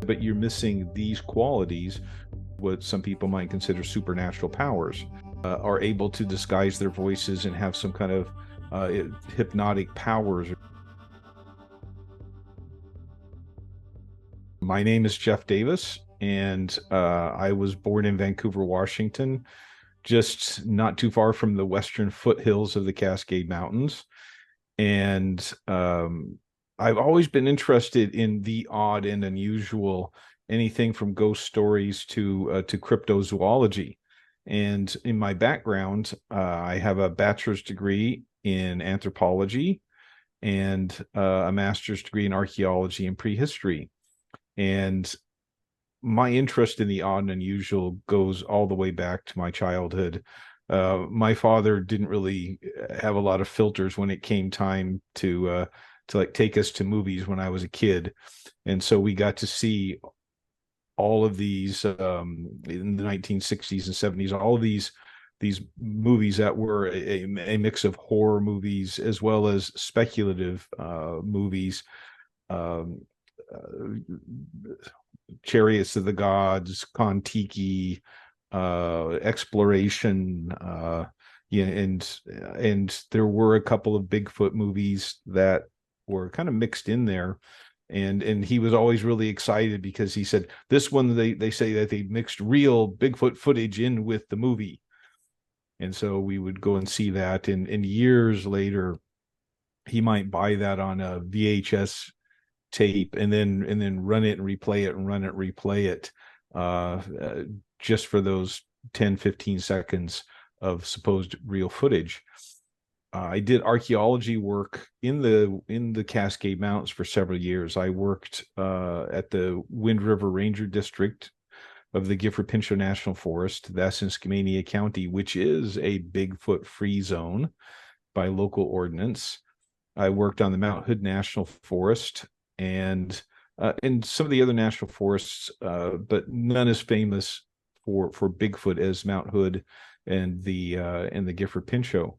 But you're missing these qualities, what some people might consider supernatural powers, are able to disguise their voices and have some kind of hypnotic powers. My name is Jeff Davis, and I was born in Vancouver, Washington, just not too far from the western foothills of the Cascade Mountains. And I've always been interested in the odd and unusual, anything from ghost stories to cryptozoology. And in my background, I have a bachelor's degree in anthropology and a master's degree in archaeology and prehistory. And my interest in the odd and unusual goes all the way back to my childhood. My father didn't really have a lot of filters when it came time to like take us to movies when I was a kid, and so we got to see all of these in the 1960s and 70s, all of these movies that were a mix of horror movies as well as speculative movies. Um, Chariots of the Gods, Kon-Tiki, exploration, yeah, and there were a couple of Bigfoot movies that were kind of mixed in there. And he was always really excited because he said this one, they say that they mixed real Bigfoot footage in with the movie. And so we would go and see that, and years later he might buy that on a VHS tape and then run it and replay it and run it, replay it, just for those 10-15 seconds of supposed real footage. I did archaeology work in the Cascade Mountains for several years. I worked at the Wind River Ranger District of the Gifford-Pinchot National Forest. That's in Skamania County, which is a Bigfoot free zone by local ordinance. I worked on the Mount Hood National Forest and some of the other national forests, but none as famous for Bigfoot as Mount Hood and the Gifford-Pinchot.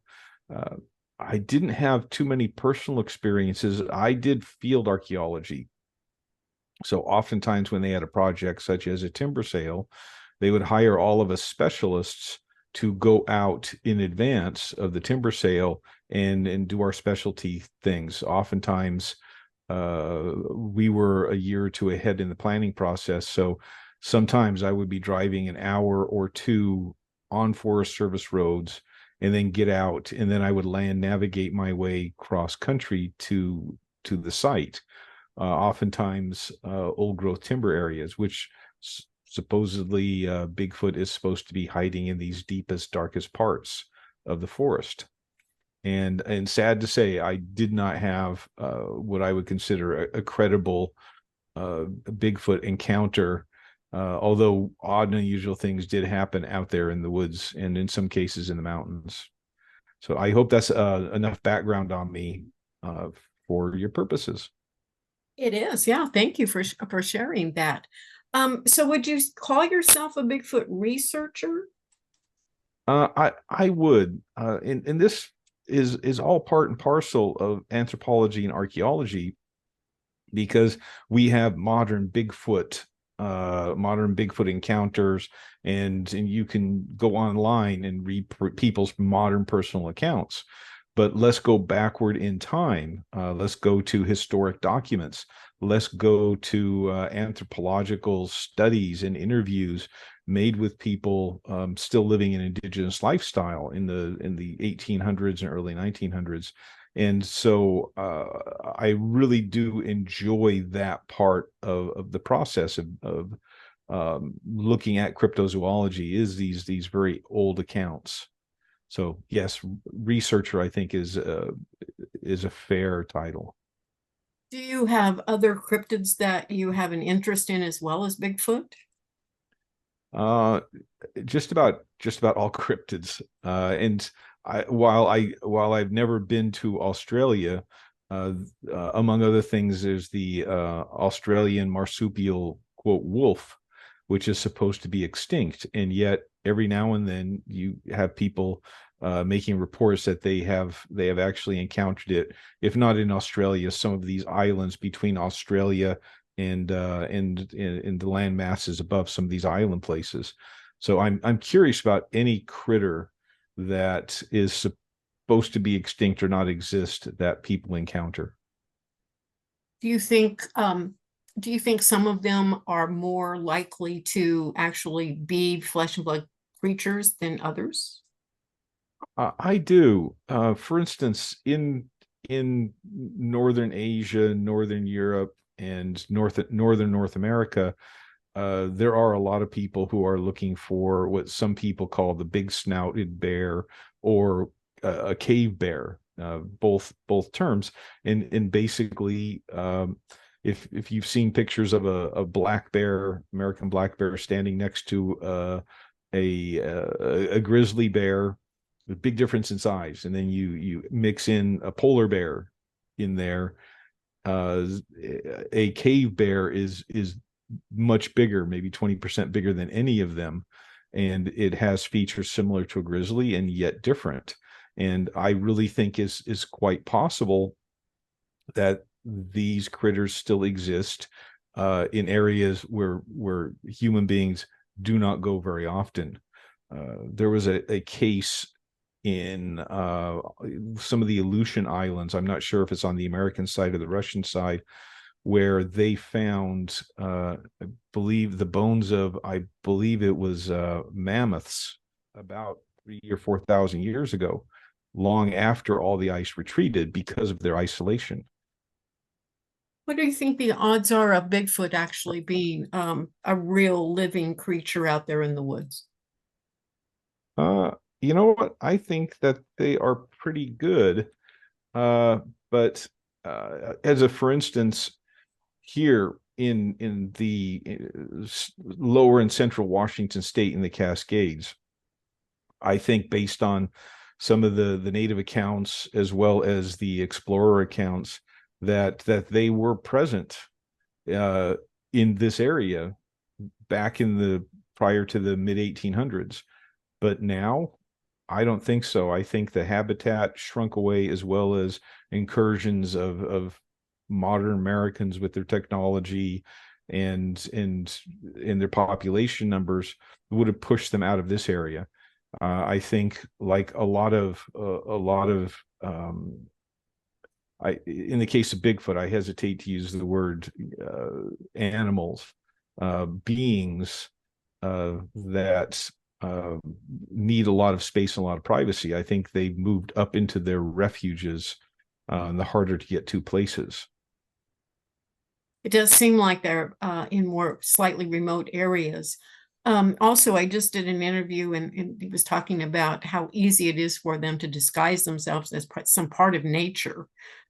I didn't have too many personal experiences. I did field archaeology. So oftentimes when they had a project such as a timber sale, they would hire all of us specialists to go out in advance of the timber sale and do our specialty things. Oftentimes, we were a year or two ahead in the planning process. So sometimes I would be driving an hour or two on Forest Service roads and then get out, and then I would navigate my way cross country to the site. Oftentimes old growth timber areas, which supposedly Bigfoot is supposed to be hiding in these deepest, darkest parts of the forest. And sad to say, I did not have what I would consider a credible Bigfoot encounter, although odd and unusual things did happen out there in the woods and in some cases in the mountains. So I hope that's enough background on me for your purposes. It is, yeah. Thank you for sharing that. So would you call yourself a Bigfoot researcher? I would, and this is all part and parcel of anthropology and archaeology, because we have modern Bigfoot encounters, and you can go online and read people's modern personal accounts. But let's go backward in time. Let's go to historic documents. Let's go to anthropological studies and interviews made with people still living an indigenous lifestyle in the 1800s and early 1900s. And so I really do enjoy that part of the process of looking at cryptozoology, is these very old accounts. So yes, researcher, I think, is a fair title. Do you have other cryptids that you have an interest in as well as Bigfoot? Uh, just about all cryptids. And while I've never been to Australia, among other things, there's the Australian marsupial, quote, wolf, which is supposed to be extinct, and yet every now and then you have people making reports that they have actually encountered it, if not in Australia, some of these islands between Australia and the land masses above some of these island places. So I'm curious about any critter that is supposed to be extinct or not exist that people encounter. Do you think some of them are more likely to actually be flesh and blood creatures than others? I do. For instance, in northern Asia, northern Europe, and northern North America, there are a lot of people who are looking for what some people call the big snouted bear or a cave bear, both terms, and basically, if you've seen pictures of a black bear, American black bear, standing next to a grizzly bear, a big difference in size, and then you mix in a polar bear in there. A cave bear is much bigger, maybe 20% bigger than any of them, and it has features similar to a grizzly and yet different. And I really think is quite possible that these critters still exist in areas where human beings do not go very often. There was a case in some of the Aleutian Islands. I'm not sure if it's on the American side or the Russian side, where they found, I believe, the bones of, I believe it was mammoths about 3,000 or 4,000 years ago, long after all the ice retreated because of their isolation. What do you think the odds are of Bigfoot actually being a real living creature out there in the woods? Uh, you know what? I think that they are pretty good. But as a for instance, here in the lower and central Washington state in the Cascades, I think based on some of the native accounts as well as the explorer accounts, that they were present uh, in this area back in the prior to the mid 1800s. But now I don't think so. I think the habitat shrunk away, as well as incursions of modern Americans with their technology and their population numbers would have pushed them out of this area. I think, like a lot of in the case of Bigfoot, I hesitate to use the word animals, beings that uh, need a lot of space and a lot of privacy. I think they've moved up into their refuges, the harder to get to places. It does seem like they're in more slightly remote areas. Also, I just did an interview and he was talking about how easy it is for them to disguise themselves as some part of nature,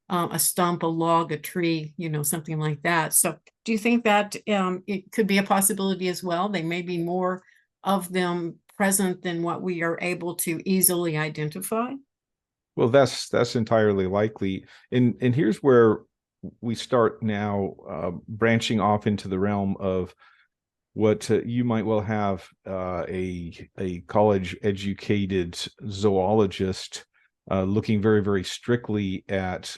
a stump, a log, a tree, something like that. So do you think that it could be a possibility as well? They may be more of them present than what we are able to easily identify? Well, that's entirely likely, and here's where we start now branching off into the realm of what you might well have a college educated zoologist looking very, very strictly at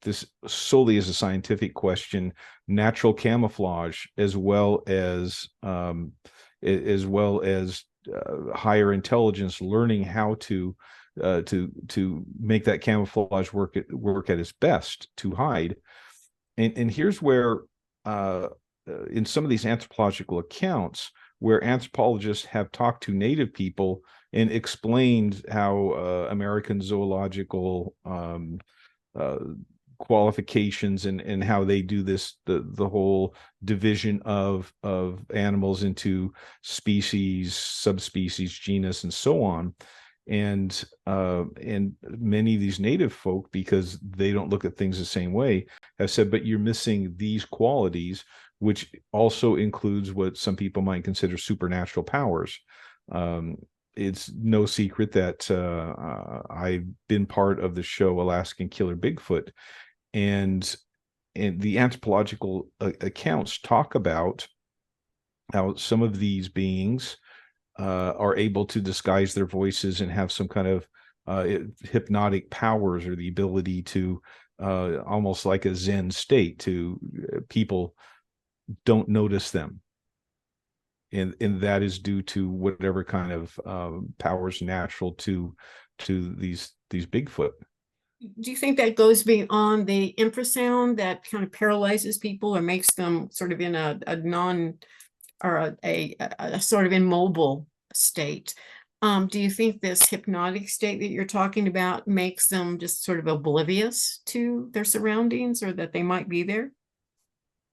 this solely as a scientific question, natural camouflage, as well as higher intelligence learning how to make that camouflage work at its best to hide. And here's where in some of these anthropological accounts, where anthropologists have talked to native people and explained how American zoological uh, qualifications and how they do this, the whole division of animals into species, subspecies, genus, and so on. And many of these native folk, because they don't look at things the same way, have said, but you're missing these qualities, which also includes what some people might consider supernatural powers. It's no secret that I've been part of the show Alaskan Killer Bigfoot, and the anthropological accounts talk about how some of these beings are able to disguise their voices and have some kind of hypnotic powers, or the ability to almost like a Zen state, to people don't notice them. And that is due to whatever kind of powers natural to these Bigfoot. Do you think that goes beyond the infrasound that kind of paralyzes people or makes them sort of in a non or a sort of immobile state? Do you think this hypnotic state that you're talking about makes them just sort of oblivious to their surroundings, or that they might be there?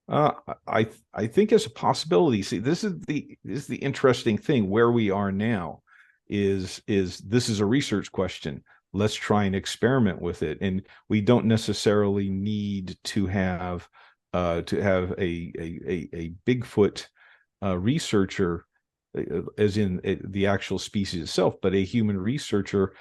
Uh, I think it's a possibility. See, this is the interesting thing. Where we are now is this is a research question. Let's try and experiment with it, and we don't necessarily need to have a Bigfoot researcher, as in the actual species itself, but a human researcher.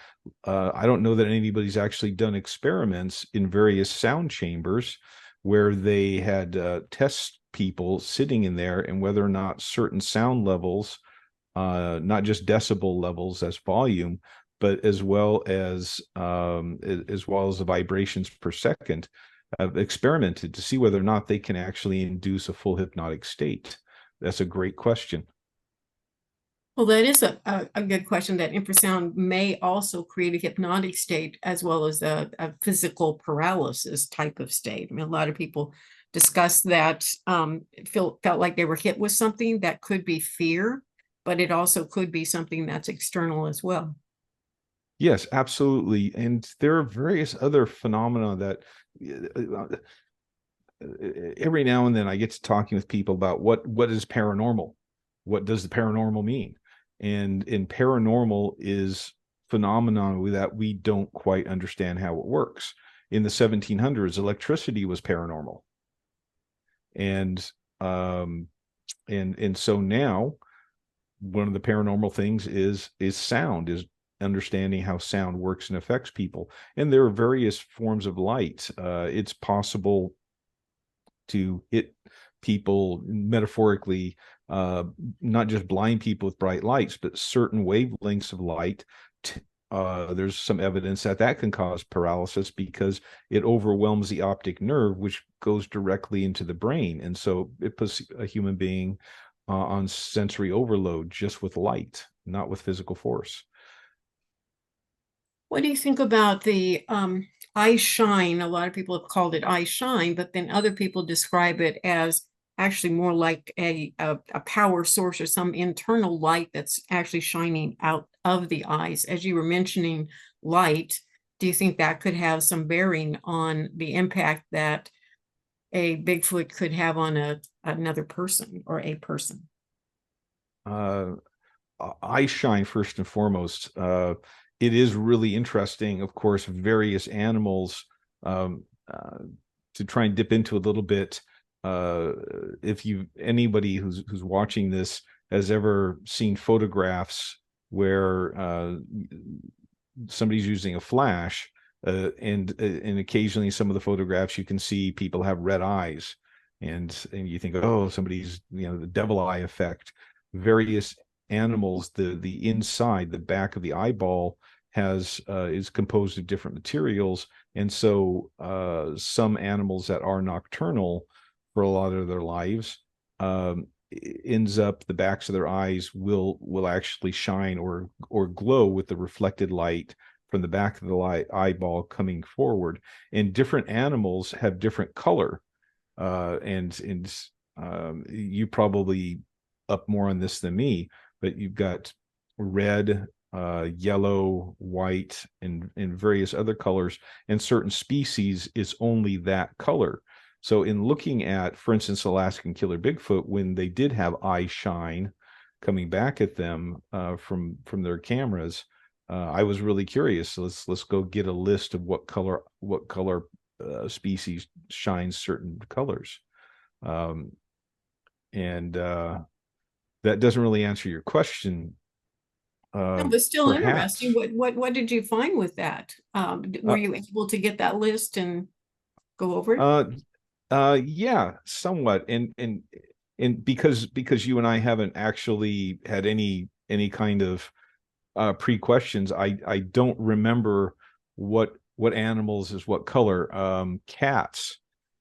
I don't know that anybody's actually done experiments in various sound chambers where they had test people sitting in there, and whether or not certain sound levels, not just decibel levels as volume, but as well as the vibrations per second, have experimented to see whether or not they can actually induce a full hypnotic state. That's a great question. Well, that is a good question. That infrasound may also create a hypnotic state as well as a physical paralysis type of state. I mean, a lot of people discuss that, felt like they were hit with something that could be fear, but it also could be something that's external as well. Yes, absolutely. And there are various other phenomena that every now and then I get to talking with people about what is paranormal. What does the paranormal mean? And paranormal is phenomenon that we don't quite understand how it works. In the 1700s, electricity was paranormal. And so now one of the paranormal things is sound, is understanding how sound works and affects people. And there are various forms of light. It's possible to hit people metaphorically, not just blind people with bright lights, but certain wavelengths of light. There's some evidence that can cause paralysis because it overwhelms the optic nerve, which goes directly into the brain. And so it puts a human being on sensory overload just with light, not with physical force. What do you think about the eye shine? A lot of people have called it eye shine, but then other people describe it as actually more like a power source or some internal light that's actually shining out of the eyes. As you were mentioning light, do you think that could have some bearing on the impact that a Bigfoot could have on another person or a person? Eye shine, first and foremost. It is really interesting, of course, various animals, to try and dip into a little bit. If anybody who's watching this has ever seen photographs where somebody's using a flash, and occasionally some of the photographs you can see people have red eyes, and you think, oh, somebody's, the devil eye effect. Various animals, the inside, the back of the eyeball is composed of different materials, and so some animals that are nocturnal for a lot of their lives, ends up the backs of their eyes will actually shine or glow with the reflected light from the back of the eyeball coming forward. And different animals have different color, and you probably up more on this than me, but you've got red, yellow, white, and various other colors, and certain species is only that color. So in looking at, for instance, Alaskan Killer Bigfoot, when they did have eye shine coming back at them from their cameras, I was really curious. So let's go get a list of what color species shines certain colors, and that doesn't really answer your question. No, but still Perhaps. interesting. What did you find with that? Were you able to get that list and go over it? Yeah, somewhat. And because you and I haven't actually had any any kind of pre-questions. I don't remember what animals is what color.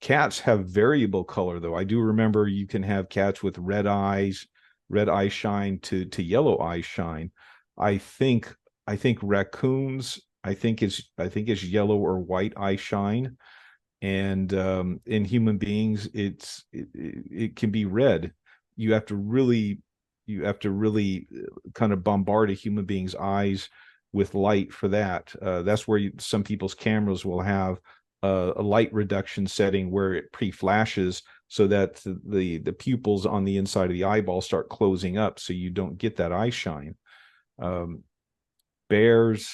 Cats have variable color, though. I do remember you can have cats with red eyes, red eye shine to yellow eye shine. I think raccoons, I think it's yellow or white eye shine. And in human beings, it can be red. You have to really kind of bombard a human being's eyes with light for that. That's where some people's cameras will have a light reduction setting where it pre-flashes so that the pupils on the inside of the eyeball start closing up, so you don't get that eye shine. Bears,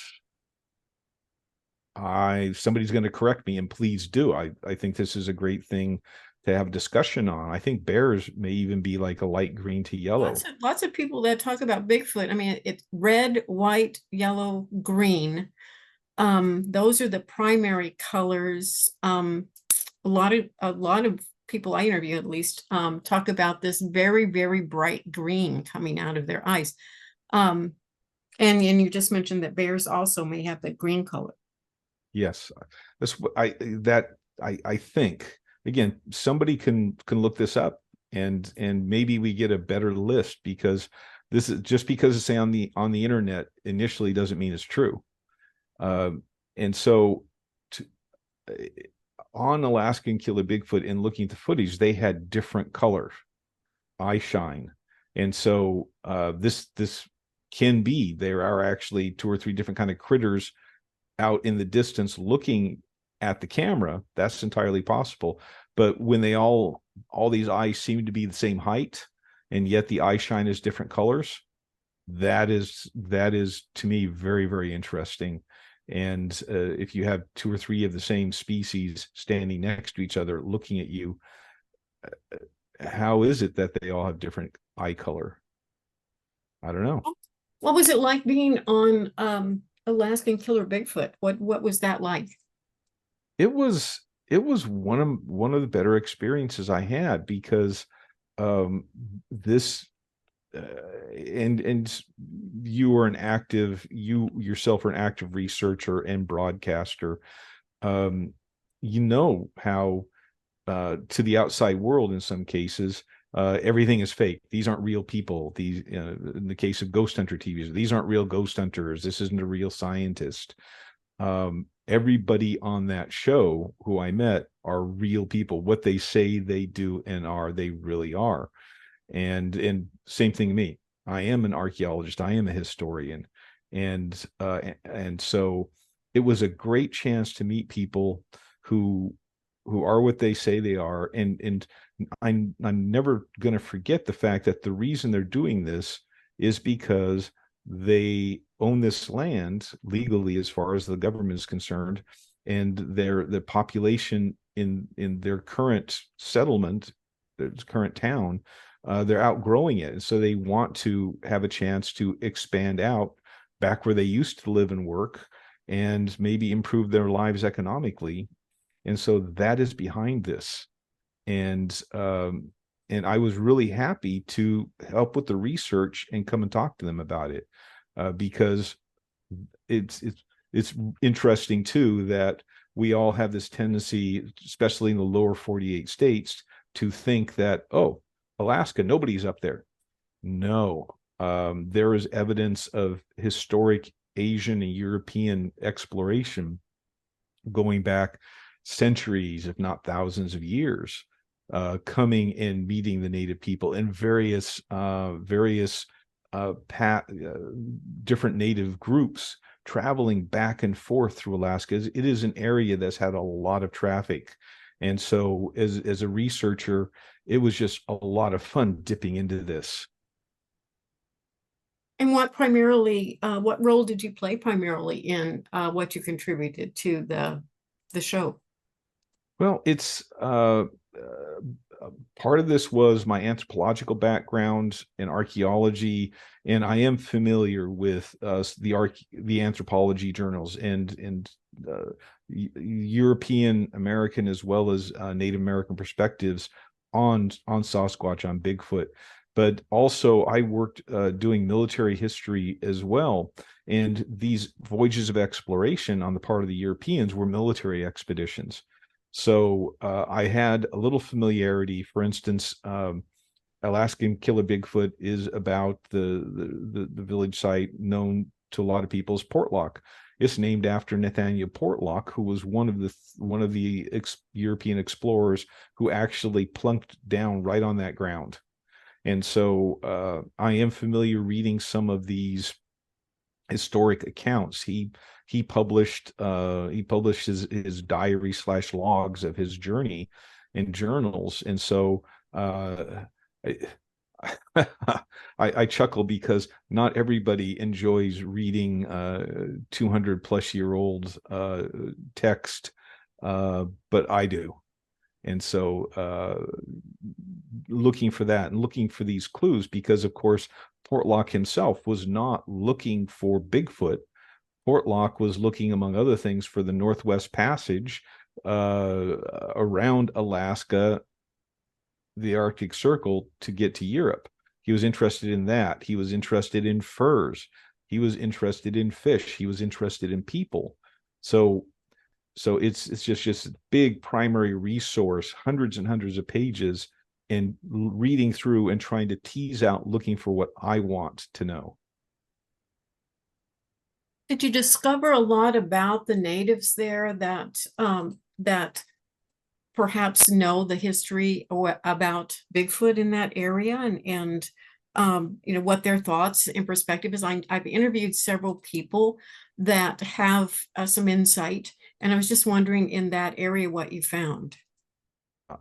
somebody's going to correct me, and please do. I think this is a great thing to have discussion on. I think bears may even be like a light green to yellow. Lots of people that talk about Bigfoot. I mean, it's red, white, yellow, green. Those are the primary colors. A lot of people I interview, at least, talk about this very, very bright green coming out of their eyes. And you just mentioned that bears also may have that green color. Yes, that's what I think. Again, somebody can look this up, and maybe we get a better list, because this is just because it's on the internet initially doesn't mean it's true. And so on Alaskan Killer Bigfoot, and looking at the footage, they had different color eye shine. And so this can be, there are actually 2 or 3 different kind of critters out in the distance looking at the camera. That's entirely possible. But when they all these eyes seem to be the same height, and yet the eye shine is different colors, that is to me very, very interesting. And if you have 2 or 3 of the same species standing next to each other looking at you, how is it that they all have different eye color? I don't know. What was it like being on Alaskan Killer Bigfoot? What was that like? It was one of the better experiences I had, because this and you yourself are an active researcher and broadcaster. You know how to the outside world, in some cases, everything is fake. These aren't real people. These, in the case of ghost hunter TVs, these aren't real ghost hunters. This isn't a real scientist. Everybody on that show who I met are real people. What they say they do and are, they really are. And same thing to me. I am an archaeologist. I am a historian. And so it was a great chance to meet people who are what they say they are. And I'm never going to forget the fact that the reason they're doing this is because they own this land legally, as far as the government is concerned, and the population in their current settlement, their current town, they're outgrowing it, and so they want to have a chance to expand out back where they used to live and work, and maybe improve their lives economically. And so that is behind this. And I was really happy to help with the research and come and talk to them about it, because it's interesting too that we all have this tendency, especially in the lower 48 states, to think that, oh, Alaska, nobody's up there. No, there is evidence of historic Asian and European exploration going back centuries, if not thousands of years, coming and meeting the native people in various different native groups, traveling back and forth through Alaska. It is an area that's had a lot of traffic. And so as a researcher, it was just a lot of fun dipping into this. And what role did you play primarily in what you contributed to the show? Well, it's part of this was my anthropological background in archaeology, and I am familiar with the anthropology journals and European American as well as Native American perspectives on Sasquatch, on Bigfoot. but also I worked doing military history as well. And these voyages of exploration on the part of the Europeans were military expeditions. So I had a little familiarity. For instance, Alaskan Killer Bigfoot is about the village site known to a lot of people as Portlock. It's named after Nathaniel Portlock, who was one of the European explorers who actually plunked down right on that ground. And so I am familiar reading some of these historic accounts. He published his diary / logs of his journey in journals. And so I, I chuckle because not everybody enjoys reading 200 plus year old text, but I do. And so looking for that and looking for these clues, because of course Portlock himself was not looking for Bigfoot. Portlock was looking, among other things, for the Northwest Passage around Alaska, the Arctic Circle, to get to Europe. He was interested in that. He was interested in furs. He was interested in fish. He was interested in people. So it's just a big primary resource, hundreds and hundreds of pages, and reading through and trying to tease out, looking for what I want to know. Did you discover a lot about the natives there that perhaps know the history about Bigfoot in that area, and you know, what their thoughts and perspective is? I've interviewed several people that have some insight, and I was just wondering in that area what you found.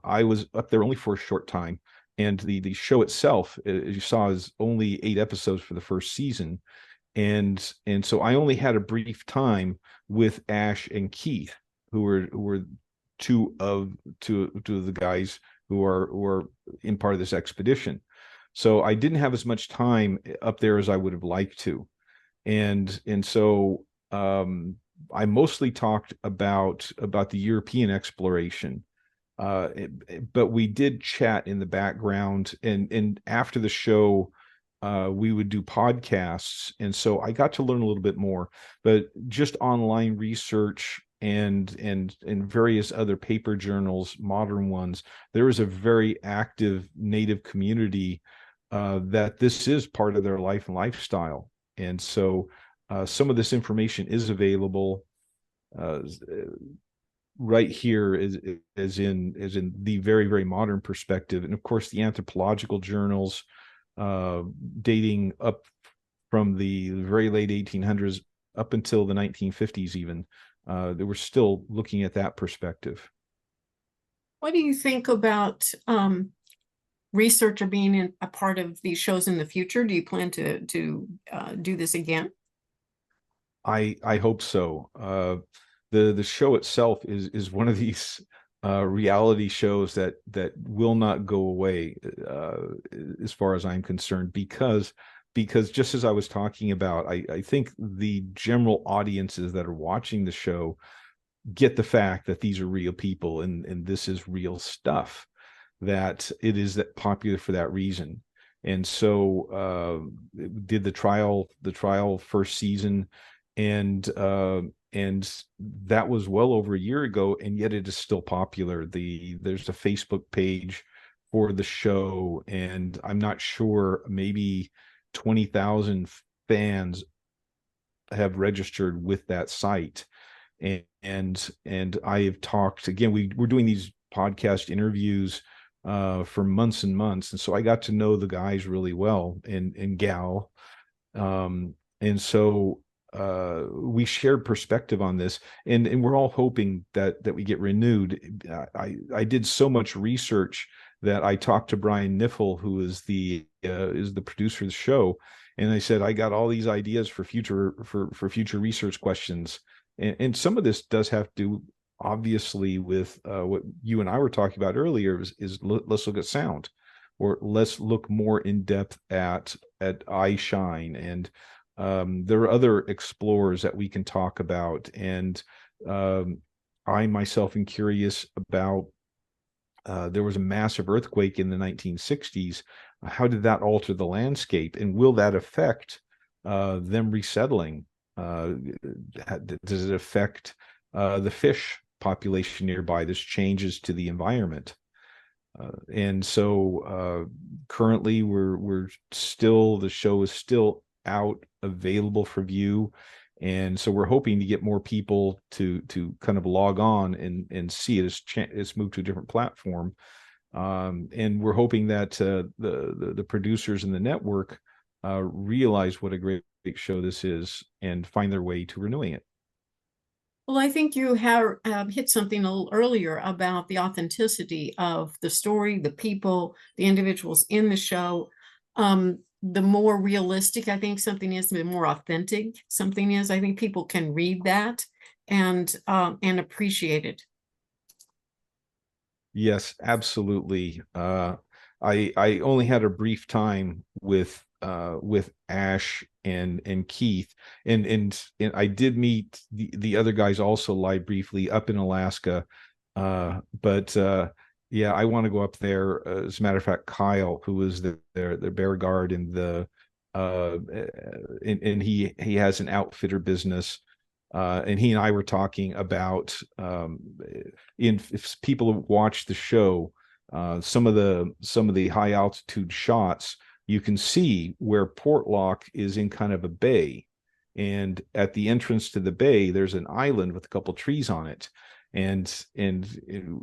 I was up there only for a short time, and the show itself, as you saw, is only 8 episodes for the first season, and so I only had a brief time with Ash and Keith, who were two of the guys who are in part of this expedition. So I didn't have as much time up there as I would have liked to, and so I mostly talked about the European exploration. But we did chat in the background, and after the show, we would do podcasts, and so I got to learn a little bit more. But just online research and various other paper journals, modern ones, there is a very active Native community that this is part of their life and lifestyle, and so some of this information is available. Right here is in the very, very modern perspective, and of course the anthropological journals dating up from the very late 1800s up until the 1950s even, they were still looking at that perspective. What do you think about researcher being a part of these shows in the future? Do you plan to do this again? I hope so. The show itself is one of these reality shows that will not go away, as far as I'm concerned, because just as I was talking about, I think the general audiences that are watching the show get the fact that these are real people, and this is real stuff, that it is that popular for that reason. And so did the trial first season, and that was well over a year ago, and yet it is still popular. There's a Facebook page for the show, and I'm not sure, maybe 20,000 fans have registered with that site. And I have talked again. We're doing these podcast interviews for months and months, and so I got to know the guys really well, and gal, and so we shared perspective on this, and we're all hoping that we get renewed. I did so much research that I talked to Brian Niffel, who is the producer of the show, and I said I got all these ideas for future research questions, and some of this does have to do obviously with what you and I were talking about earlier, is let's look at sound, or let's look more in depth at eye shine, and there are other explorers that we can talk about, and I myself am curious about there was a massive earthquake in the 1960s. How did that alter the landscape, and will that affect them resettling? Does it affect the fish population nearby? This changes to the environment. And so currently we're still, the show is still out, available for view. And so we're hoping to get more people to kind of log on and see it. It's moved to a different platform. And we're hoping that the producers and the network realize what a great show this is and find their way to renewing it. Well, I think you have hit something a little earlier about the authenticity of the story, the people, the individuals in the show. The more realistic I think something is, the more authentic something is, I think people can read that and appreciate it. Yes, absolutely. I only had a brief time with Ash and Keith, and I did meet the other guys also live briefly up in Alaska. But yeah, I want to go up there. As a matter of fact, Kyle, who was their bear guard, and and he has an outfitter business. And he and I were talking about if people have watched the show, some of the high altitude shots, you can see where Portlock is in kind of a bay, and at the entrance to the bay, there's an island with a couple trees on it, and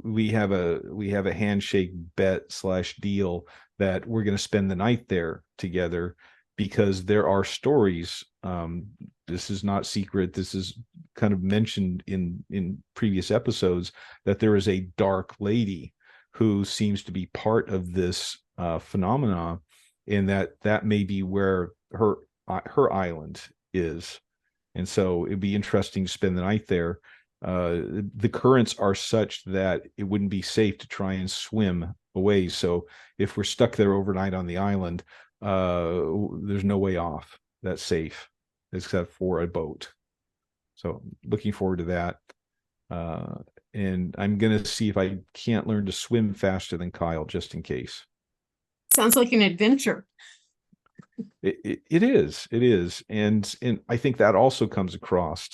we have a handshake bet / deal that we're going to spend the night there together, because there are stories. This is not secret. This is kind of mentioned in previous episodes, that there is a dark lady who seems to be part of this phenomena, and that may be where her island is. And so it'd be interesting to spend the night there. The currents are such that it wouldn't be safe to try and swim away. So if we're stuck there overnight on the island, there's no way off that's safe except for a boat. So looking forward to that. And I'm going to see if I can't learn to swim faster than Kyle, just in case. Sounds like an adventure. It is. And I think that also comes across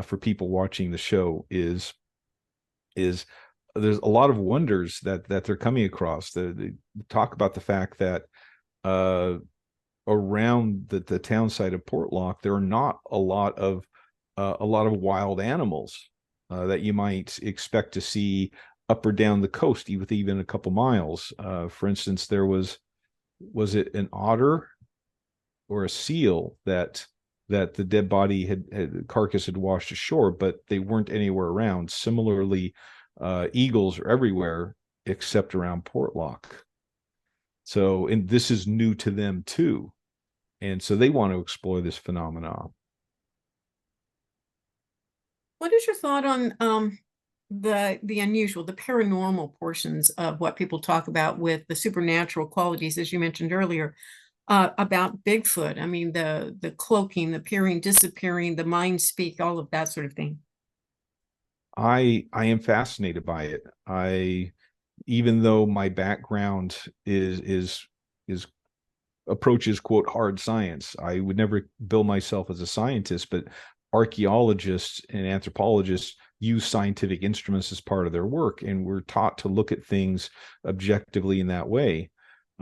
for people watching the show is there's a lot of wonders that they're coming across. They talk about the fact that around the town site of Portlock, there are not a lot of wild animals that you might expect to see up or down the coast, even a couple miles. For instance, there was it an otter or a seal that the dead body had carcass had washed ashore, but they weren't anywhere around. Similarly, eagles are everywhere except around Portlock. So, and this is new to them too. And so they want to explore this phenomenon. What is your thought on the unusual, the paranormal portions of what people talk about with the supernatural qualities, as you mentioned earlier, about Bigfoot? I mean, the cloaking, the appearing, disappearing, the mind speak, all of that sort of thing. I am fascinated by it. Even though my background is approaches quote hard science, I would never bill myself as a scientist, but archaeologists and anthropologists use scientific instruments as part of their work, and we're taught to look at things objectively in that way.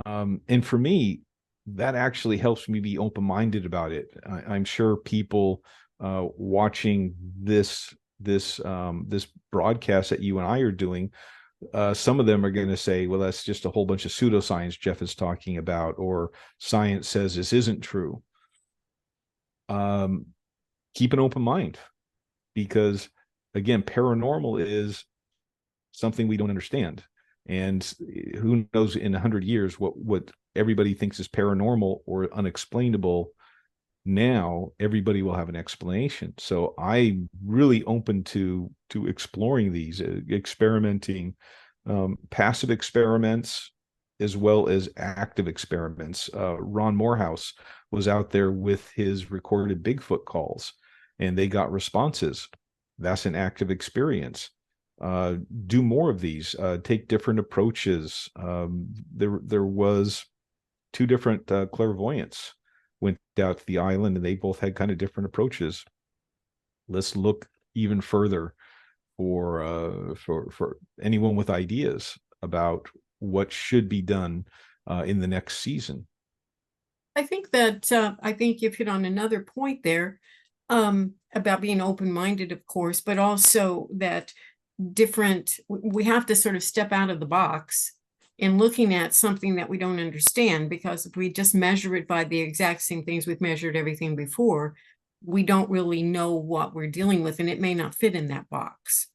And for me, that actually helps me be open-minded about it. I'm sure people watching this broadcast that you and I are doing, some of them are going to say, well, that's just a whole bunch of pseudoscience Jeff is talking about, or science says this isn't true. Keep an open mind, because again, paranormal is something we don't understand. And who knows in 100 years what everybody thinks is paranormal or unexplainable. Now everybody will have an explanation. So I'm really open to exploring these, experimenting, passive experiments as well as active experiments. Ron Morehouse was out there with his recorded Bigfoot calls, and they got responses. That's an active experience. do more of these, take different approaches. There was two different clairvoyants went out to the island, and they both had kind of different approaches. Let's look even further for anyone with ideas about what should be done in the next season. I think you've hit on another point there, about being open-minded, of course, but also that we have to sort of step out of the box in looking at something that we don't understand, because if we just measure it by the exact same things we've measured everything before, we don't really know what we're dealing with, and it may not fit in that box.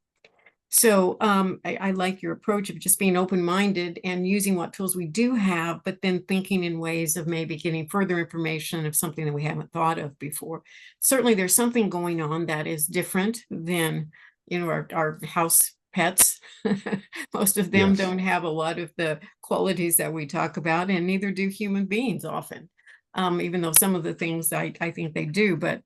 So I like your approach of just being open-minded and using what tools we do have, but then thinking in ways of maybe getting further information of something that we haven't thought of before. Certainly there's something going on that is different than, our house pets. Most of them Yes. don't have a lot of the qualities that we talk about, and neither do human beings often, even though some of the things I think they do. But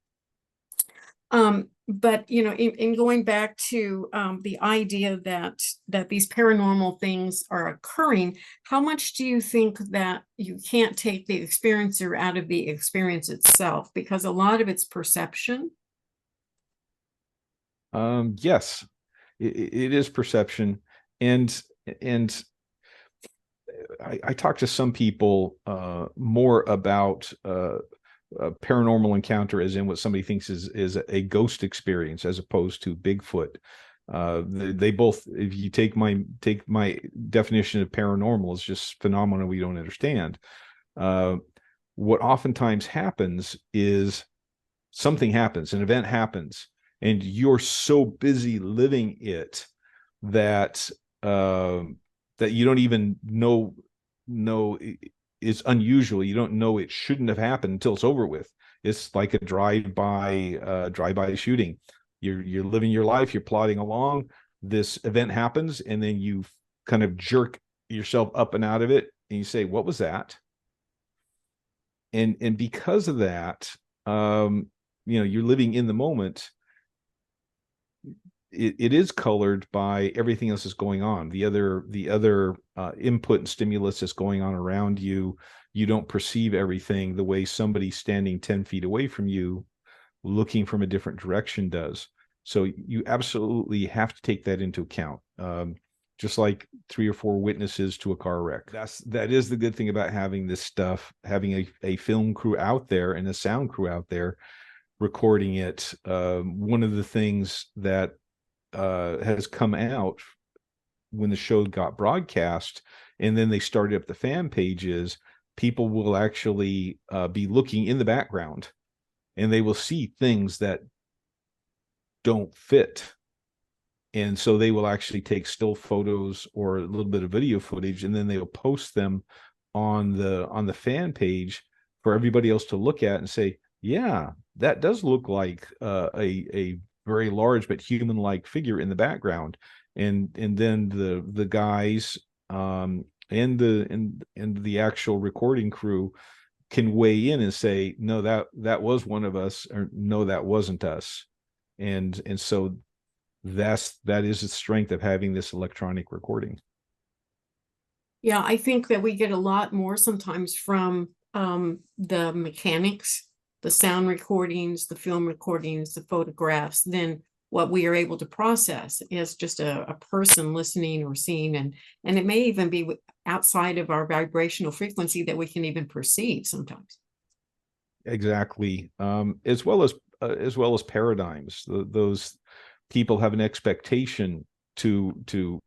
in going back to the idea that these paranormal things are occurring, how much do you think that you can't take the experiencer out of the experience itself? Because a lot of it's perception. Yes, it is perception, and I talked to some people more about a paranormal encounter as in what somebody thinks is a ghost experience as opposed to Bigfoot. They both, if you take my definition of paranormal, is just phenomena we don't understand. What oftentimes happens is something happens, an event happens, and you're so busy living it that that you don't even know is unusual. You don't know it shouldn't have happened until it's over with. It's like a drive-by shooting. You're living your life, you're plodding along, this event happens, and then you kind of jerk yourself up and out of it, and you say, what was that? And because of that, you're living in the moment. It is colored by everything else that's going on. The other input and stimulus that's going on around you. You don't perceive everything the way somebody standing 10 feet away from you, looking from a different direction does. So you absolutely have to take that into account. Just like 3 or 4 witnesses to a car wreck. That is the good thing about having this stuff, having a film crew out there and a sound crew out there recording it. One of the things that has come out when the show got broadcast and then they started up the fan pages, people will actually be looking in the background and they will see things that don't fit, and so they will actually take still photos or a little bit of video footage, and then they'll post them on the fan page for everybody else to look at and say, yeah, that does look like a very large but human-like figure in the background, and then the guys and the actual recording crew can weigh in and say, no, that was one of us, or no, that wasn't us, and so that is the strength of having this electronic recording. Yeah, I think that we get a lot more sometimes from the mechanics, the sound recordings, the film recordings, the photographs, than what we are able to process as just a person listening or seeing. And it may even be outside of our vibrational frequency that we can even perceive sometimes. Exactly. As well as paradigms. Those people have an expectation to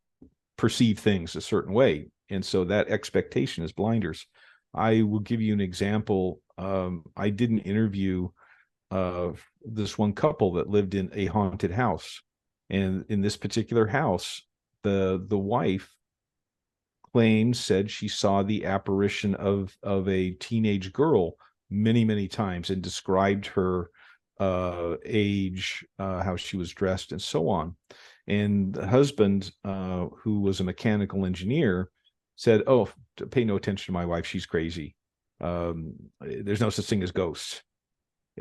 perceive things a certain way, and so that expectation is blinders. I will give you an example. I did an interview of this one couple that lived in a haunted house, and in this particular house, the wife said she saw the apparition of a teenage girl many times, and described her age, how she was dressed, and so on. And the husband, who was a mechanical engineer, said, oh, pay no attention to my wife, she's crazy. There's no such thing as ghosts.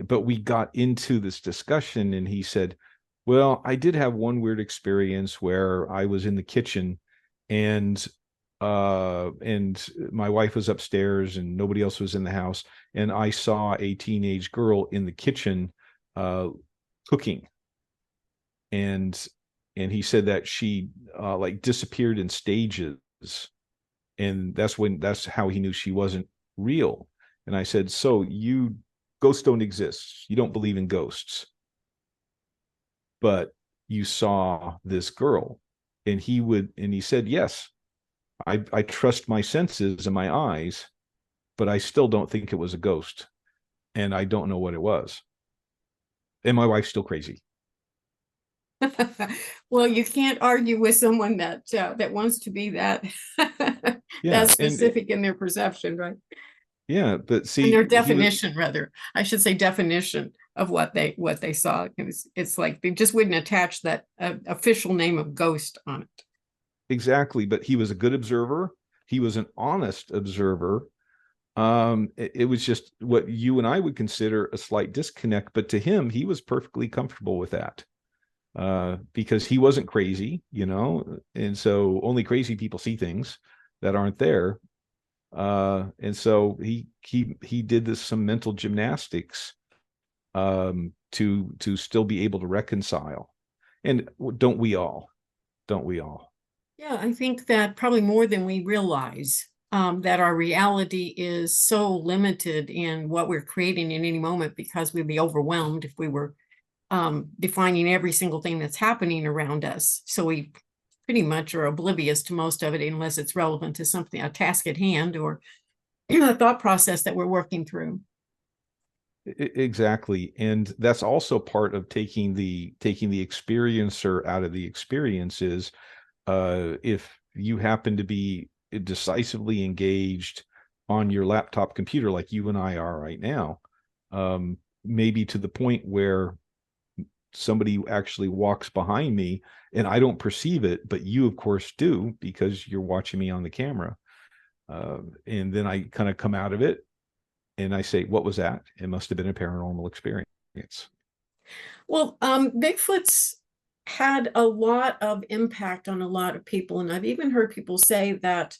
But we got into this discussion, and he said, Well, I did have one weird experience where I was in the kitchen and and my wife was upstairs and nobody else was in the house, and I saw a teenage girl in the kitchen uh cooking, and he said that she like disappeared in stages, and that's how he knew she wasn't real. And I said, so you ghosts don't exist, you don't believe in ghosts, but you saw this girl. And he said, yes, I trust my senses and my eyes, but I still don't think it was a ghost, and I don't know what it was. And my wife's still crazy. Well, you can't argue with someone that that wants to be that that Yeah, and specific in their perception, right? yeah, but And their see, he was definition, rather, I should say definition of what they saw. It's like they just wouldn't attach that official name of ghost on it. exactly, but he was a good observer. He was an honest observer. It was just what you and I would consider a slight disconnect, but to him, he was perfectly comfortable with that. Because he wasn't crazy, and so only crazy people see things that aren't there. And so he did some mental gymnastics to still be able to reconcile. And don't we all? Don't we all? Yeah, I think that probably more than we realize, that our reality is so limited in what we're creating in any moment, because we'd be overwhelmed if we were defining every single thing that's happening around us. So we pretty much are oblivious to most of it unless it's relevant to something, a task at hand, or a thought process that we're working through. Exactly. And that's also part of taking the experiencer out of the experiences. If you happen to be decisively engaged on your laptop computer like you and I are right now, maybe to the point where somebody actually walks behind me and I don't perceive it, but you of course do because you're watching me on the camera. And then I kind of come out of it and I say, what was that? It must have been a paranormal experience. Well, Bigfoot's had a lot of impact on a lot of people. And I've even heard people say that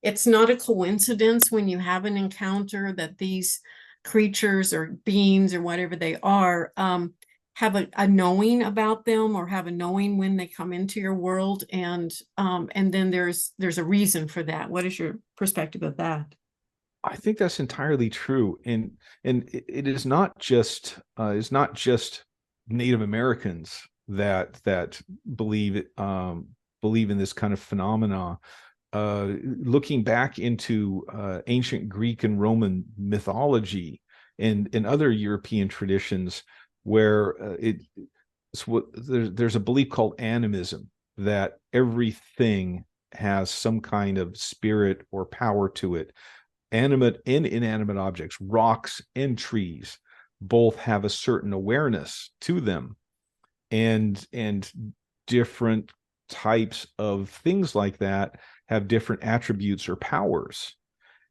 it's not a coincidence when you have an encounter that these creatures or beings or whatever they are, have a knowing about them, or have a knowing when they come into your world. And then there's a reason for that. What is your perspective of that? I think that's entirely true, and it is not just Native Americans that believe believe in this kind of phenomena. Looking back into ancient Greek and Roman mythology and other European traditions, where it's what there's a belief called animism, that everything has some kind of spirit or power to it. Animate and inanimate objects, rocks and trees, both have a certain awareness to them, and different types of things like that have different attributes or powers.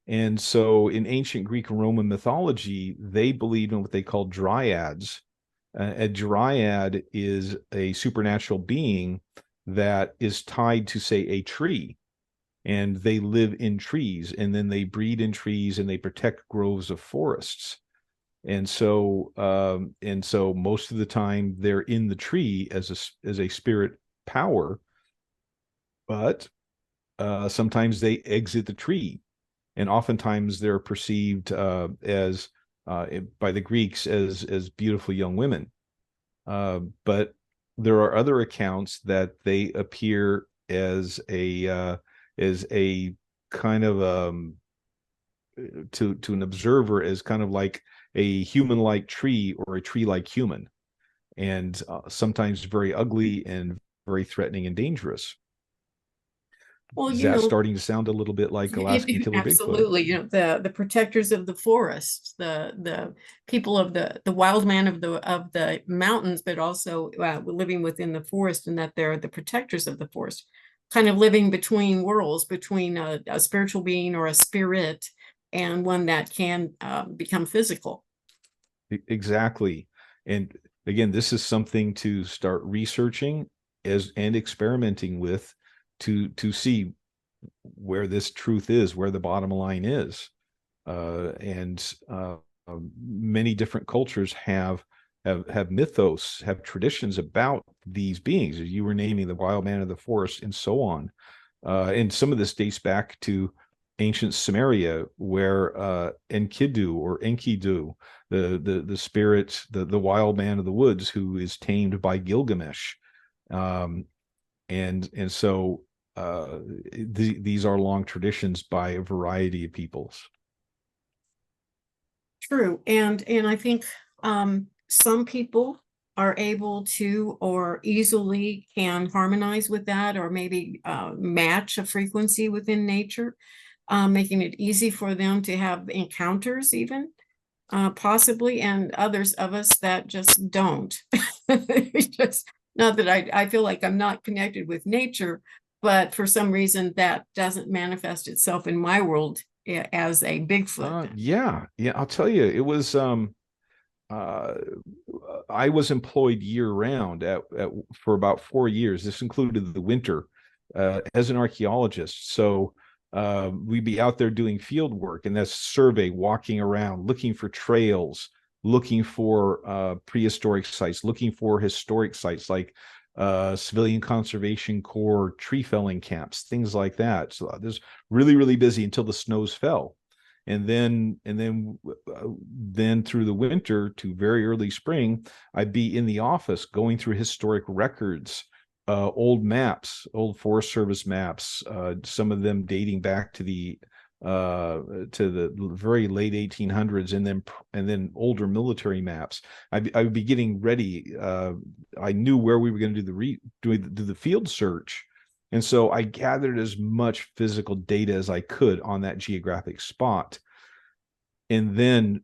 And so in ancient Greek and Roman mythology, they believed in what they called dryads. A dryad is a supernatural being that is tied to, say, a tree, and they live in trees, and then they breed in trees, and they protect groves of forests. And so most of the time they're in the tree as a spirit power, but sometimes they exit the tree, and oftentimes they're perceived as by the Greeks as beautiful young women. But there are other accounts that they appear as a kind of to an observer as kind of like a human-like tree or a tree-like human, and sometimes very ugly and very threatening and dangerous. Well, Is that starting to sound a little bit like Alaskan Killer Bigfoot? absolutely. The protectors of the forest, the people of the wild man of the mountains, but also living within the forest, and that they're the protectors of the forest, kind of living between worlds, between a spiritual being or a spirit and one that can become physical. Exactly. And again, this is something to start researching and experimenting with to see where this truth is, where the bottom line is. And many different cultures have mythos, have traditions about these beings. You were naming the wild man of the forest and so on. And some of this dates back to ancient Sumeria, where Enkidu or Enkidu, the spirit, the wild man of the woods, who is tamed by Gilgamesh, and so these are long traditions by a variety of peoples. True. And I think some people are able to or easily can harmonize with that, or maybe match a frequency within nature, making it easy for them to have encounters even, possibly, and others of us that just don't. Just not that I feel like I'm not connected with nature, but for some reason that doesn't manifest itself in my world as a Bigfoot. Yeah, I'll tell you, it was I was employed year round for about 4 years. This included the winter as an archaeologist. So we'd be out there doing field work, and that's survey, walking around, looking for trails, looking for prehistoric sites, looking for historic sites like Civilian Conservation Corps tree felling camps, things like that. So this really, really busy until the snows fell. And then through the winter to very early spring, I'd be in the office going through historic records, old maps, old Forest Service maps, some of them dating back to the very late 1800s, and then older military maps. I would be getting ready. I knew where we were going to do the field search. And so I gathered as much physical data as I could on that geographic spot. And then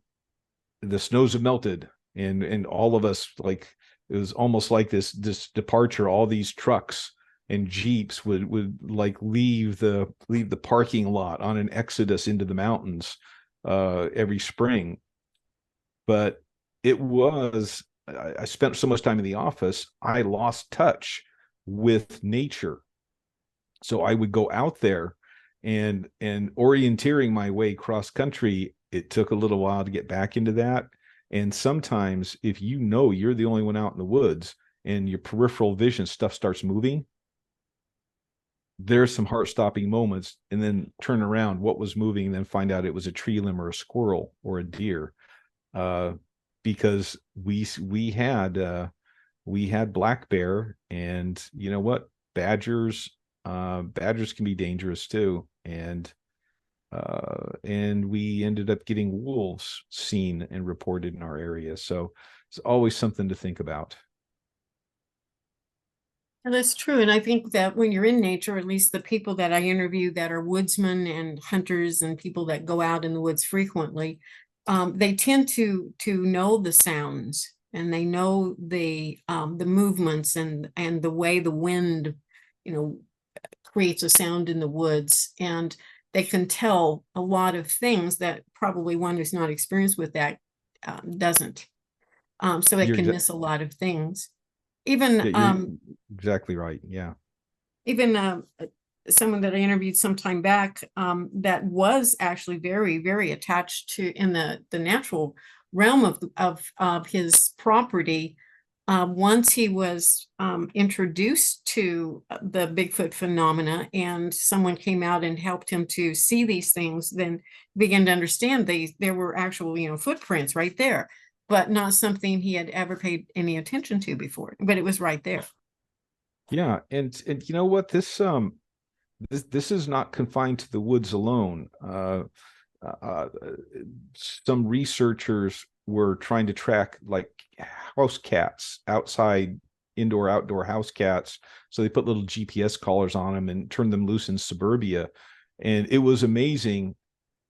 the snows have melted, and all of us, like, it was almost like this departure. All these trucks and Jeeps would like leave the parking lot on an exodus into the mountains every spring. But I spent so much time in the office, I lost touch with nature. So I would go out there and orienteering my way cross country. It took a little while to get back into that. And sometimes if you're the only one out in the woods and your peripheral vision stuff starts moving, there's some heart-stopping moments, and then turn around what was moving and then find out it was a tree limb or a squirrel or a deer. Because we had black bear, and you know what? Badgers can be dangerous too, and we ended up getting wolves seen and reported in our area. So it's always something to think about. And that's true. And I think that when you're in nature, at least the people that I interview that are woodsmen and hunters and people that go out in the woods frequently, they tend to know the sounds, and they know the movements and the way the wind, creates a sound in the woods, and they can tell a lot of things that probably one who's not experienced with that doesn't. So it can miss a lot of things. Even you're exactly right. Yeah. Even someone that I interviewed some time back that was actually very, very attached to in the natural realm of his property. Once he was introduced to the Bigfoot phenomena, and someone came out and helped him to see these things, then began to understand there were actual, footprints right there, but not something he had ever paid any attention to before, but it was right there. Yeah. And you know what? This is not confined to the woods alone. Some researchers were trying to track like house cats, indoor outdoor house cats. So they put little GPS collars on them and turned them loose in suburbia. And it was amazing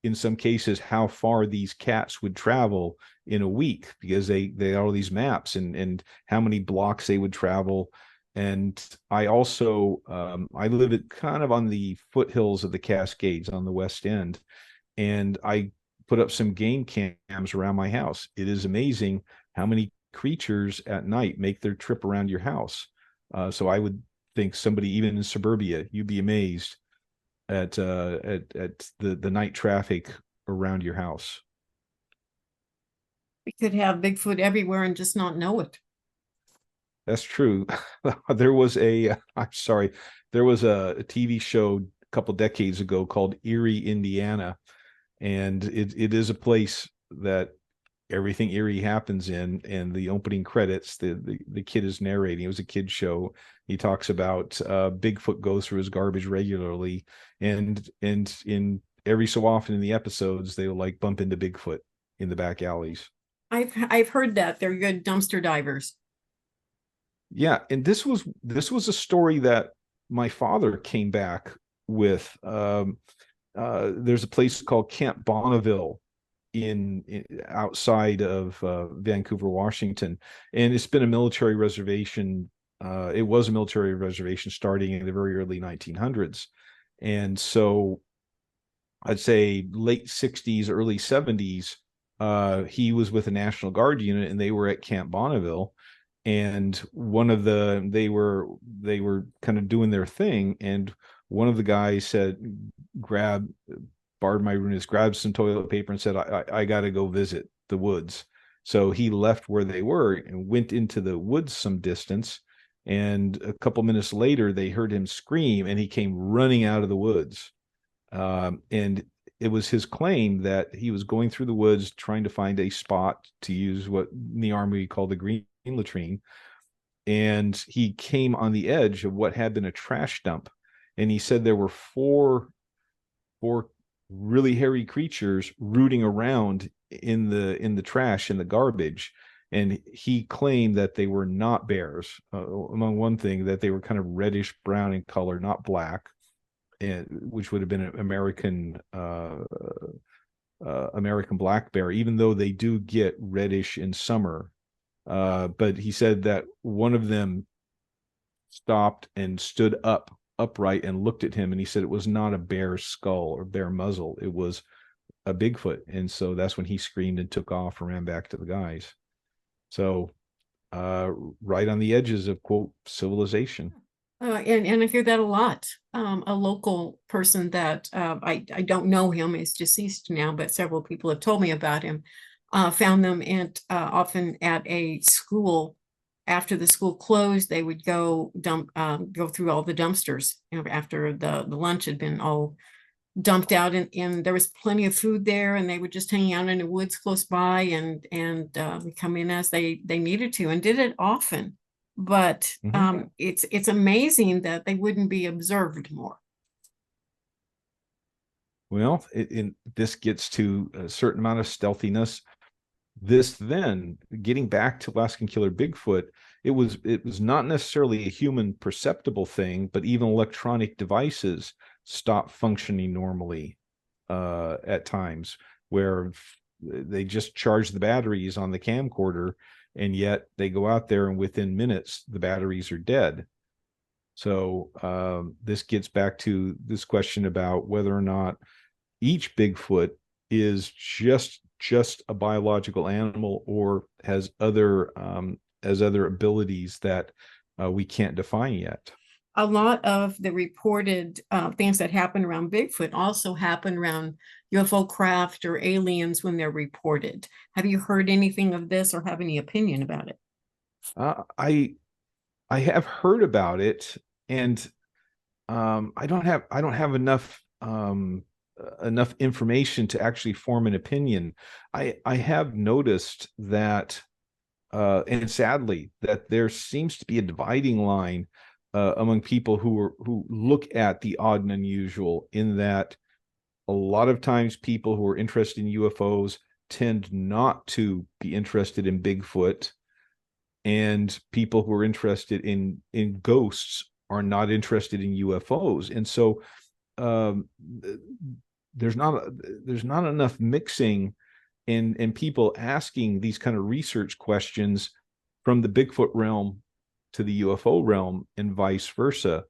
in some cases how far these cats would travel in a week, because they had all these maps and how many blocks they would travel. And I also I live at kind of on the foothills of the Cascades on the west end, and I put up some game cams around my house. It is amazing how many creatures at night make their trip around your house. So I would think somebody even in suburbia, you'd be amazed at the night traffic around your house. We could have Bigfoot everywhere and just not know it. That's true. There was a, I'm sorry, there was a TV show a couple decades ago called Erie, Indiana, and it is a place that everything eerie happens in. And the opening credits, the kid is narrating. It was a kid show. He talks about Bigfoot goes through his garbage regularly, and in every so often in the episodes they'll like bump into Bigfoot in the back alleys. I've heard that they're good dumpster divers. Yeah, and this was a story that my father came back with. There's a place called Camp Bonneville in outside of Vancouver, Washington, and it's been a military reservation. It was a military reservation starting in the very early 1900s, and so I'd say late 60s, early 70s. He was with a National Guard unit, and they were at Camp Bonneville. And they were kind of doing their thing, and one of the guys said, borrowed my roommates, grabbed some toilet paper and said, I got to go visit the woods. So he left where they were and went into the woods some distance. And a couple minutes later, they heard him scream, and he came running out of the woods. And it was his claim that he was going through the woods trying to find a spot to use what in the Army we call the green latrine. And he came on the edge of what had been a trash dump. And he said there were four really hairy creatures rooting around in the trash, in the garbage. And he claimed that they were not bears. Among one thing, that they were kind of reddish brown in color, not black, and which would have been an American black bear, even though they do get reddish in summer. But he said that one of them stopped and stood upright and looked at him, and he said it was not a bear skull or bear muzzle, it was a Bigfoot. And so that's when he screamed and took off and ran back to the guys. So right on the edges of, quote, civilization. And I hear that a lot. A local person that I don't know him, is deceased now, but several people have told me about him. Found them often at a school. After the school closed, they would go through all the dumpsters, after the lunch had been all dumped out, and there was plenty of food there, and they would just hang out in the woods close by and come in as they needed to, and did it often. But it's amazing that they wouldn't be observed more. Well, this gets to a certain amount of stealthiness. Then, getting back to Alaskan Killer Bigfoot, it was not necessarily a human perceptible thing, but even electronic devices stop functioning normally at times, where they just charge the batteries on the camcorder, and yet they go out there and within minutes the batteries are dead. So this gets back to this question about whether or not each Bigfoot is just a biological animal, or has other abilities that we can't define yet. A lot of the reported things that happen around Bigfoot also happen around UFO craft or aliens when they're reported. Have you heard anything of this or have any opinion about it? I have heard about it, and I don't have enough information to actually form an opinion. I have noticed that, and sadly, that there seems to be a dividing line among people who look at the odd and unusual, in that a lot of times people who are interested in UFOs tend not to be interested in Bigfoot, and people who are interested in ghosts are not interested in UFOs. And so there's not enough mixing and people asking these kind of research questions from the Bigfoot realm to the UFO realm, and vice versa,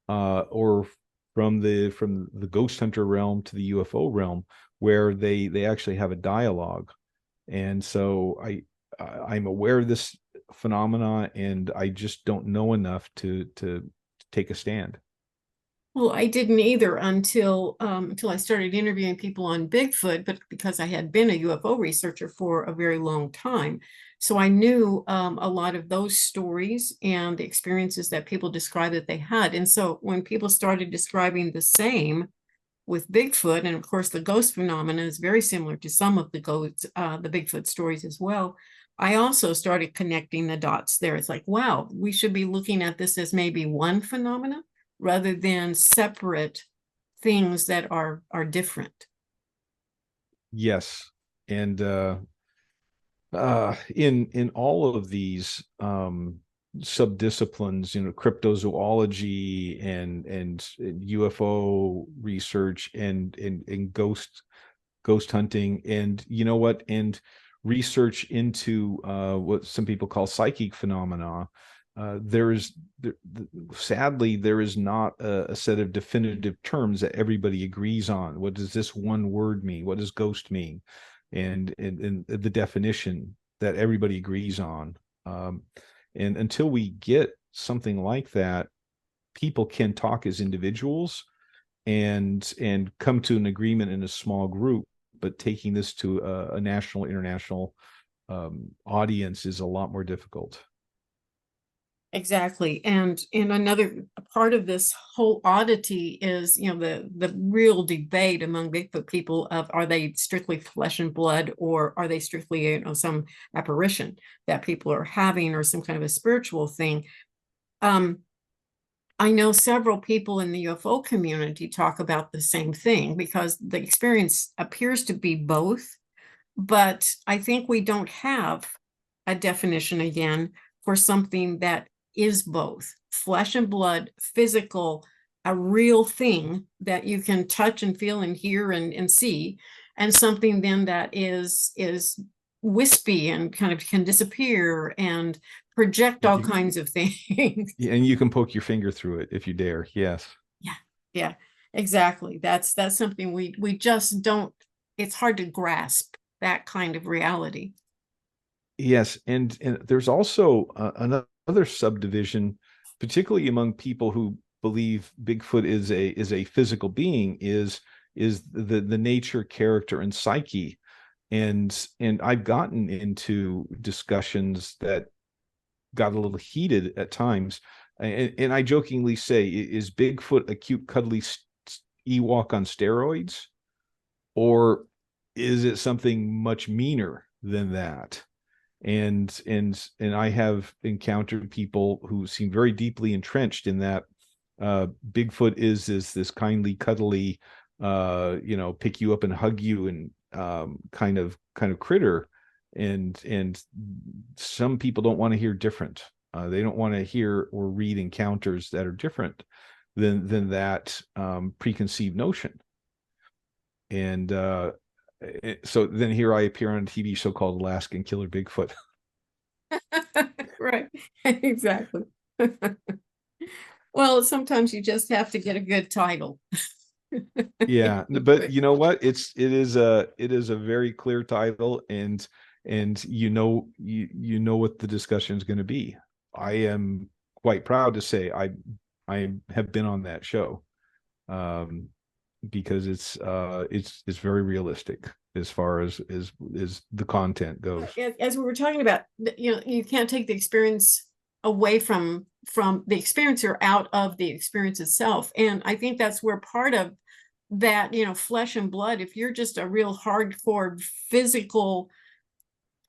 or from the ghost hunter realm to the UFO realm, where they actually have a dialogue. And so I'm aware of this phenomena, and I just don't know enough to take a stand. Well, I didn't either until I started interviewing people on Bigfoot, but because I had been a UFO researcher for a very long time. So I knew a lot of those stories and the experiences that people described that they had. And so when people started describing the same with Bigfoot, and of course the ghost phenomena is very similar to some of the the Bigfoot stories as well. I also started connecting the dots there. It's like, wow, we should be looking at this as maybe one phenomena rather than separate things that are different. Yes, and in all of these subdisciplines, cryptozoology and UFO research and ghost hunting, and and research into what some people call psychic phenomena. Sadly, there is not a set of definitive terms that everybody agrees on. What does this one word mean? What does ghost mean? And the definition that everybody agrees on. And until we get something like that, people can talk as individuals and come to an agreement in a small group. But taking this to a national, international audience is a lot more difficult. Exactly. And another part of this whole oddity is, the real debate among Bigfoot people of, are they strictly flesh and blood, or are they strictly, some apparition that people are having, or some kind of a spiritual thing? I know several people in the UFO community talk about the same thing, because the experience appears to be both, but I think we don't have a definition again for something that is both flesh and blood, physical, a real thing that you can touch and feel and hear and see, and something then that is wispy and kind of can disappear and project all kinds of things. And you can poke your finger through it if you dare. Yes. Yeah, yeah, exactly. That's something we just don't, it's hard to grasp that kind of reality. Yes, and there's also another subdivision, particularly among people who believe Bigfoot is a physical being, is the nature, character, and psyche. And I've gotten into discussions that got a little heated at times. And I jokingly say, is Bigfoot a cute, cuddly Ewok on steroids? Or is it something much meaner than that? And I have encountered people who seem very deeply entrenched in that Bigfoot is this kindly, cuddly, pick you up and hug you and kind of critter, and some people don't want to hear different. They don't want to hear or read encounters that are different than that preconceived notion. And so then here I appear on a TV show called Alaskan Killer Bigfoot. Right, exactly. Well, sometimes you just have to get a good title. Yeah, but you know what? It is a very clear title, and you know what the discussion is going to be. I am quite proud to say I have been on that show, because it's very realistic as far as the content goes. As we were talking about, you can't take the experience away from the experiencer out of the experience itself. And I think that's where part of that, flesh and blood, if you're just a real hardcore physical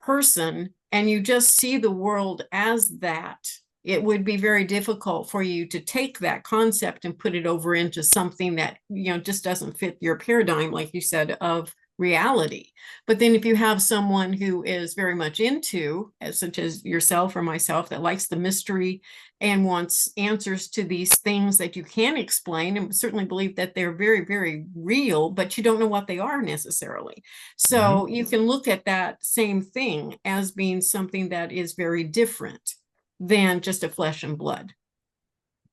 person and you just see the world as that, it would be very difficult for you to take that concept and put it over into something that, just doesn't fit your paradigm, like you said, of reality. But then if you have someone who is very much into, such as yourself or myself, that likes the mystery and wants answers to these things that you can explain, and certainly believe that they're very, very real, but you don't know what they are necessarily. So you can look at that same thing as being something that is very different than just a flesh and blood.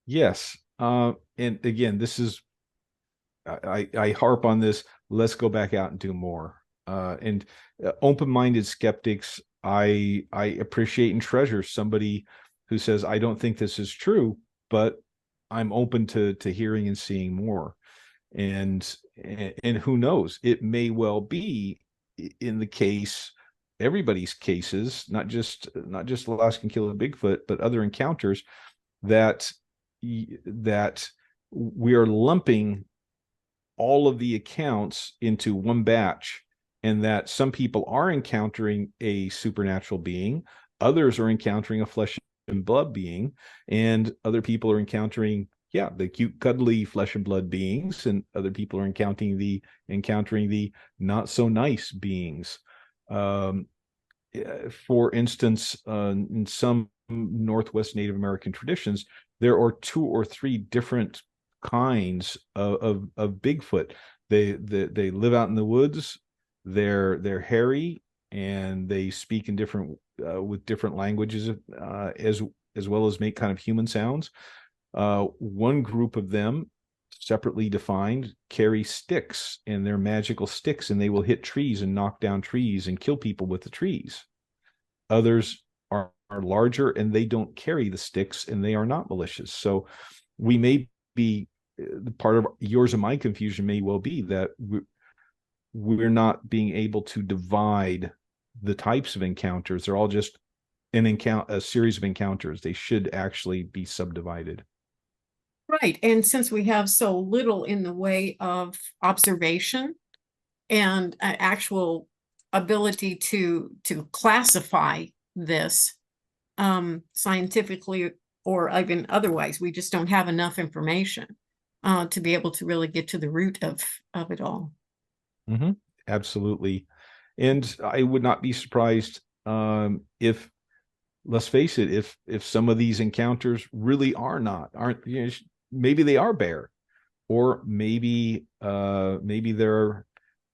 Yes. And again, this is, I harp on this. Let's go back out and do more. And open-minded skeptics I appreciate and treasure somebody who says, I don't think this is true, but I'm open to hearing and seeing more. And who knows, it may well be in the case, everybody's cases, not just Alaskan Killer Bigfoot, but other encounters, that that we are lumping all of the accounts into one batch, and that some people are encountering a supernatural being, others are encountering a flesh and blood being, and other people are encountering, yeah, the cute cuddly flesh and blood beings, and other people are encountering the not so nice beings. um, for instance, in some Northwest Native American traditions, there are two or three different kinds of Bigfoot. They live out in the woods. They're hairy, and they speak in different with different languages, as well as make kind of human sounds. One group of them, separately defined, carry sticks, and they're magical sticks, and they will hit trees and knock down trees and kill people with the trees. Others are larger, and they don't carry the sticks, and they are not malicious. So we may be, part of yours and my confusion may well be that we're not being able to divide the types of encounters. They're all just a series of encounters. They should actually be subdivided. Right. And since we have so little in the way of observation and actual ability to classify this scientifically or even otherwise, we just don't have enough information to be able to really get to the root of it all. Mm-hmm. Absolutely. And I would not be surprised if, let's face it, if some of these encounters really aren't, you know, maybe they are bear, or maybe there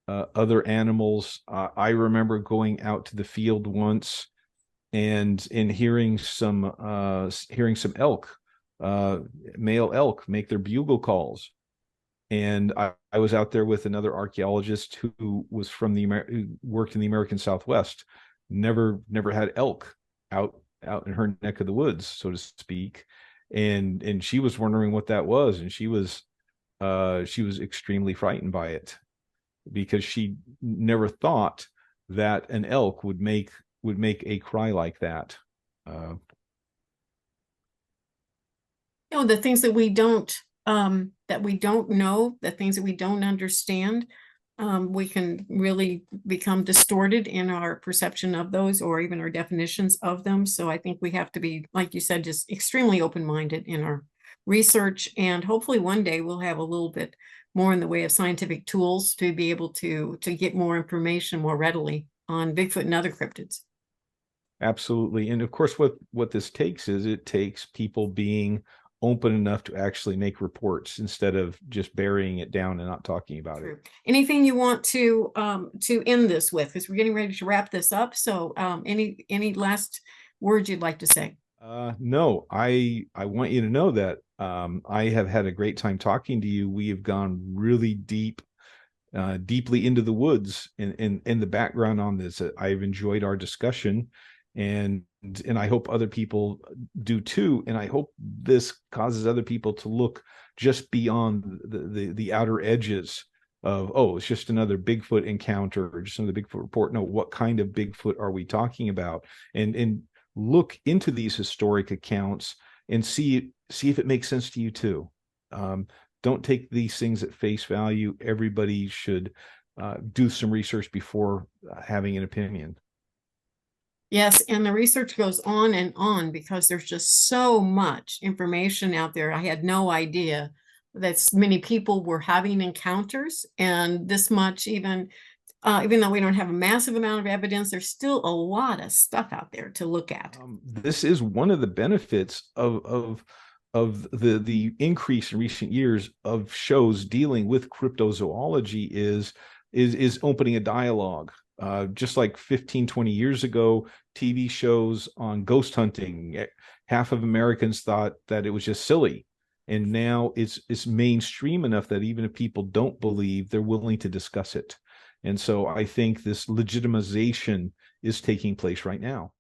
are other animals. I remember going out to the field once and hearing some elk, male elk, make their bugle calls. And I was out there with another archaeologist who was who worked in the American Southwest. Never had elk out in her neck of the woods, so to speak. And she was wondering what that was, and she was extremely frightened by it, because she never thought that an elk would make a cry like that. The things that we don't know, the things that we don't understand, we can really become distorted in our perception of those, or even our definitions of them. So I think we have to be, like you said, just extremely open-minded in our research, and hopefully one day we'll have a little bit more in the way of scientific tools to be able to get more information more readily on Bigfoot and other cryptids. Absolutely. And of course, what this takes is, it takes people being open enough to actually make reports instead of just burying it down and not talking about True. it. Anything you want to end this with, because we're getting ready to wrap this up. So any last words you'd like to say? No, I want you to know that I have had a great time talking to you. We have gone really deeply into the woods in the background on this. I've enjoyed our discussion, and I hope other people do too. And I hope this causes other people to look just beyond the outer edges of, oh, it's just another Bigfoot encounter or just another Bigfoot report. No, what kind of Bigfoot are we talking about? And look into these historic accounts and see if it makes sense to you too. Don't take these things at face value. Everybody should do some research before having an opinion. Yes, and the research goes on because there's just so much information out there. I had no idea that many people were having encounters, and this much, even though we don't have a massive amount of evidence, there's still a lot of stuff out there to look at. This is one of the benefits of the increase in recent years of shows dealing with cryptozoology is opening a dialogue. Just like 15-20 years ago, TV shows on ghost hunting, half of Americans thought that it was just silly, and now it's mainstream enough that even if people don't believe, they're willing to discuss it. And so I think this legitimization is taking place right now.